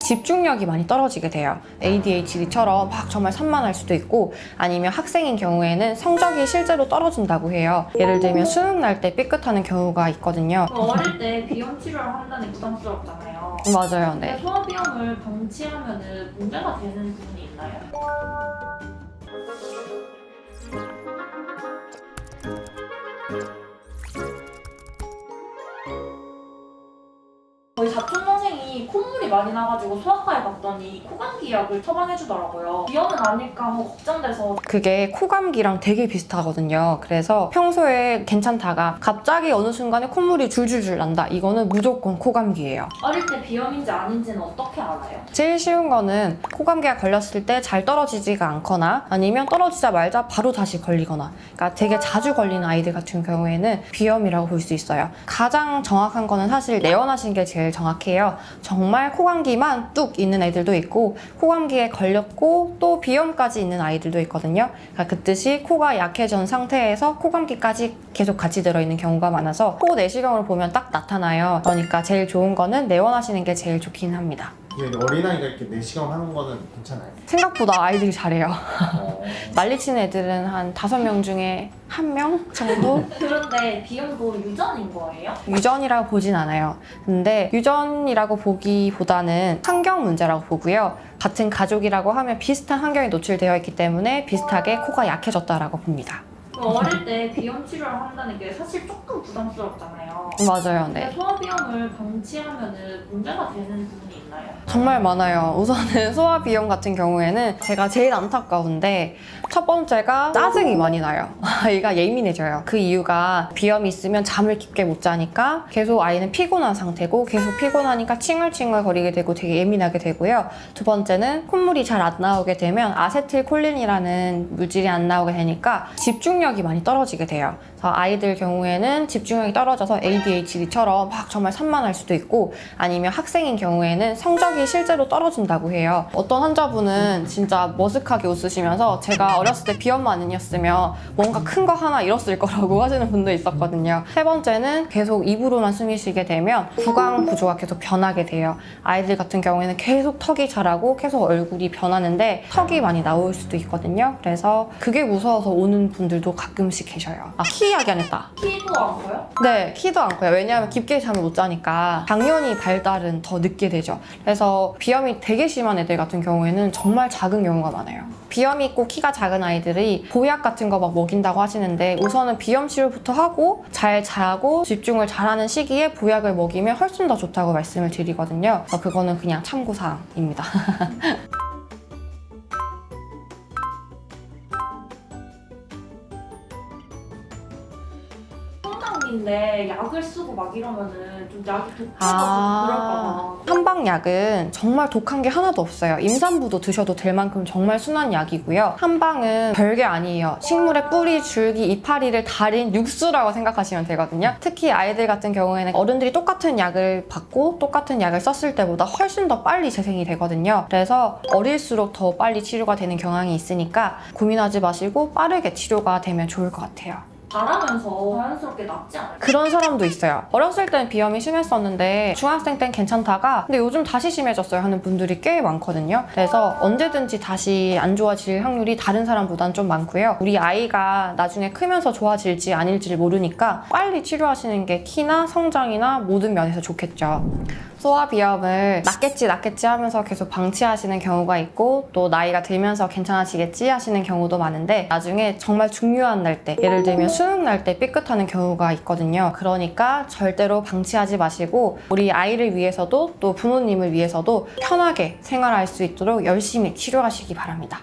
집중력이 많이 떨어지게 돼요. ADHD처럼 막 정말 산만할 수도 있고, 아니면 학생인 경우에는 성적이 실제로 떨어진다고 해요. 예를 들면 수능 날 때 삐끗하는 경우가 있거든요. 어릴 때 비염 치료를 한다니 부담스럽잖아요. 맞아요. 네. 근데 소화비염을 방치하면 문제가 되는 부분이 있나요? 저희 사촌 동생이 콧물이 많이 나가지고 소아과에 갔더니 코감기 약을 처방해주더라고요. 비염은 아닐까 하고 걱정돼서. 그게 코감기랑 되게 비슷하거든요. 그래서 평소에 괜찮다가 갑자기 어느 순간에 콧물이 줄줄줄 난다. 이거는 무조건 코감기예요. 어릴 때 비염인지 아닌지는 어떻게 알아요? 제일 쉬운 거는 코감기가 걸렸을 때 잘 떨어지지가 않거나 아니면 떨어지자마자 바로 다시 걸리거나, 그러니까 되게 자주 걸리는 아이들 같은 경우에는 비염이라고 볼 수 있어요. 가장 정확한 거는 사실 내원하신 게 제일 정확해요. 정말 코감기만 뚝 있는 애들도 있고 코감기에 걸렸고 또 비염까지 있는 아이들도 있거든요. 그러니까 그 뜻이 코가 약해진 상태에서 코감기까지 계속 같이 들어있는 경우가 많아서 코 내시경을 보면 딱 나타나요. 그러니까 제일 좋은 거는 내원하시는 게 제일 좋긴 합니다. 어린아이가 이렇게 내시경 하는 거는 괜찮아요? 생각보다 아이들이 잘해요. 어. 난리치는 애들은 한 5명 중에 1명 정도? 그런데 비염도 유전인 거예요? 유전이라고 보진 않아요. 근데 유전이라고 보기보다는 환경 문제라고 보고요. 같은 가족이라고 하면 비슷한 환경에 노출되어 있기 때문에 비슷하게 코가 약해졌다라고 봅니다. 어릴 때 비염 치료를 한다는 게 사실 조금 부담스럽잖아요. 맞아요. 근데 네. 소화비염을 방치하면 문제가 되는 부분이 있나요? 정말 많아요. 우선은 소화비염 같은 경우에는 제가 제일 안타까운데 첫 번째가 짜증이 많이 나요. 아이가 예민해져요. 그 이유가 비염이 있으면 잠을 깊게 못 자니까 계속 아이는 피곤한 상태고 계속 피곤하니까 칭얼칭얼 거리게 되고 되게 예민하게 되고요. 두 번째는 콧물이 잘 안 나오게 되면 아세틸콜린이라는 물질이 안 나오게 되니까 집중력이 많이 떨어지게 돼요. 그래서 아이들 경우에는 집중력이 떨어져서 ADHD처럼 막 정말 산만할 수도 있고, 아니면 학생인 경우에는 성적이 실제로 떨어진다고 해요. 어떤 환자분은 진짜 머쓱하게 웃으시면서 제가 어렸을 때 비염만 아니었으면 뭔가 큰 거 하나 잃었을 거라고 하시는 분도 있었거든요. 세 번째는 계속 입으로만 숨이 쉬게 되면 구강 구조가 계속 변하게 돼요. 아이들 같은 경우에는 계속 턱이 자라고 계속 얼굴이 변하는데 턱이 많이 나올 수도 있거든요. 그래서 그게 무서워서 오는 분들도 가끔씩 계셔요. 키 이야기 안 했다. 키도 안 커요? 네, 키도 안 커요. 왜냐하면 깊게 잠을 못 자니까 당연히 발달은 더 늦게 되죠. 그래서 비염이 되게 심한 애들 같은 경우에는 정말 작은 경우가 많아요. 비염이 있고 키가 작은 아이들이 보약 같은 거 막 먹인다고 하시는데 우선은 비염 치료부터 하고 잘 자고 집중을 잘하는 시기에 보약을 먹이면 훨씬 더 좋다고 말씀을 드리거든요. 그래서 그거는 그냥 참고사항입니다. 성장기인데 약을 쓰고 막 이러면은 좀 약이 독해서 그럴까 봐. 한방약은 정말 독한 게 하나도 없어요. 임산부도 드셔도 될 만큼 정말 순한 약이고요. 한방은 별게 아니에요. 식물의 뿌리, 줄기, 이파리를 달인 육수라고 생각하시면 되거든요. 특히 아이들 같은 경우에는 어른들이 똑같은 약을 받고 똑같은 약을 썼을 때보다 훨씬 더 빨리 재생이 되거든요. 그래서 어릴수록 더 빨리 치료가 되는 경향이 있으니까 고민하지 마시고 빠르게 치료가 되면 좋을 것 같아요. 자라면서 자연스럽게 낫지 않을까요? 그런 사람도 있어요. 어렸을 땐 비염이 심했었는데 중학생 땐 괜찮다가 근데 요즘 다시 심해졌어요 하는 분들이 꽤 많거든요. 그래서 언제든지 다시 안 좋아질 확률이 다른 사람보단 좀 많고요. 우리 아이가 나중에 크면서 좋아질지 아닐지를 모르니까 빨리 치료하시는 게 키나 성장이나 모든 면에서 좋겠죠. 소화비염을 낫겠지 하면서 계속 방치하시는 경우가 있고, 또 나이가 들면서 괜찮아지겠지 하시는 경우도 많은데 나중에 정말 중요한 날 때, 예를 들면 수능 날 때 삐끗하는 경우가 있거든요. 그러니까 절대로 방치하지 마시고 우리 아이를 위해서도 또 부모님을 위해서도 편하게 생활할 수 있도록 열심히 치료하시기 바랍니다.